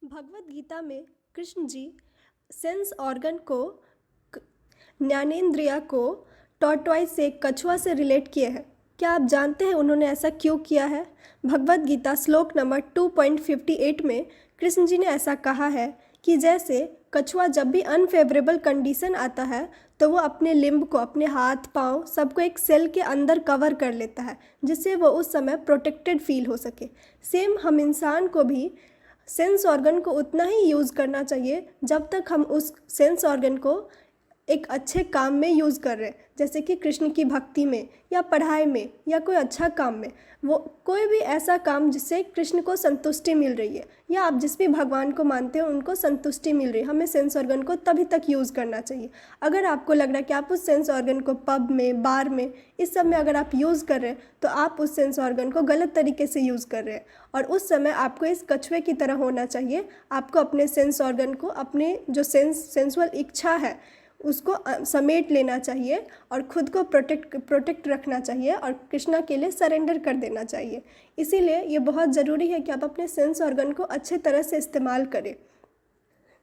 भगवत गीता में Krishna ji sense organ को ज्ञानेंद्रिया को टॉर्टॉइस से कछुआ से रिलेट किए हैं। क्या आप जानते हैं उन्होंने ऐसा क्यों किया है? भगवत गीता श्लोक नंबर 2.58 में कृष्ण जी ने ऐसा कहा है कि जैसे कछुआ जब भी अनफेवरेबल कंडीशन आता है तो वो अपने लिम्ब को, अपने हाथ पाँव सबको एक सेल के अंदर कवर कर लेता है जिससे वो उस समय प्रोटेक्टेड फील हो सके। सेम हम इंसान को भी सेंस ऑर्गन को उतना ही यूज़ करना चाहिए जब तक हम उस सेंस ऑर्गन को एक अच्छे काम में यूज़ कर रहे हैं, जैसे कि कृष्ण की भक्ति में या पढ़ाई में या कोई अच्छा काम में, वो कोई भी ऐसा काम जिससे कृष्ण को संतुष्टि मिल रही है या आप जिस भी भगवान को मानते हो उनको संतुष्टि मिल रही है, हमें सेंस ऑर्गन को तभी तक यूज़ करना चाहिए। अगर आपको लग रहा है कि आप उस सेंस ऑर्गन को पब में, बार में, इस सब में अगर आप यूज़ कर रहे हैं तो आप उस सेंस ऑर्गन को गलत तरीके से यूज़ कर रहे हैं और उस समय आपको इस कछुए की तरह होना चाहिए। आपको अपने सेंस ऑर्गन को, अपने जो सेंसुअल इच्छा है उसको समेट लेना चाहिए और ख़ुद को प्रोटेक्ट रखना चाहिए और कृष्णा के लिए सरेंडर कर देना चाहिए। इसीलिए ये बहुत ज़रूरी है कि आप अपने सेंस ऑर्गन को अच्छे तरह से इस्तेमाल करें।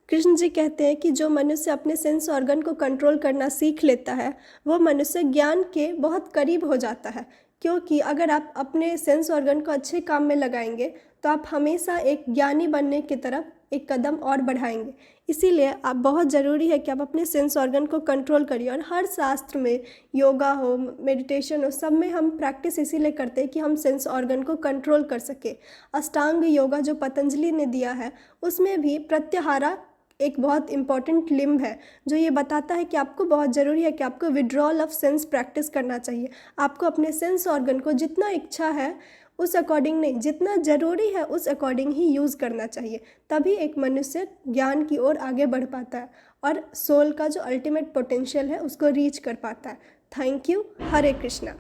कृष्ण जी कहते हैं कि जो मनुष्य अपने सेंस ऑर्गन को कंट्रोल करना सीख लेता है वो मनुष्य ज्ञान के बहुत करीब हो जाता है, क्योंकि अगर आप अपने सेंस ऑर्गन को अच्छे काम में लगाएंगे तो आप हमेशा एक ज्ञानी बनने की तरफ एक कदम और बढ़ाएंगे। इसीलिए आप बहुत ज़रूरी है कि आप अपने सेंस ऑर्गन को कंट्रोल करिए। और हर शास्त्र में, योगा हो, मेडिटेशन हो, सब में हम प्रैक्टिस इसीलिए करते हैं कि हम सेंस ऑर्गन को कंट्रोल कर सके। अष्टांग योगा जो पतंजलि ने दिया है उसमें भी प्रत्याहारा एक बहुत इम्पॉर्टेंट लिम्ब है जो ये बताता है कि आपको बहुत ज़रूरी है कि आपको विड्रॉल ऑफ सेंस प्रैक्टिस करना चाहिए। आपको अपने सेंस ऑर्गन को जितना इच्छा है उस अकॉर्डिंग नहीं, जितना ज़रूरी है उस अकॉर्डिंग ही यूज़ करना चाहिए। तभी एक मनुष्य ज्ञान की ओर आगे बढ़ पाता है और सोल का जो अल्टीमेट पोटेंशियल है उसको रीच कर पाता है। Thank you. हरे कृष्णा।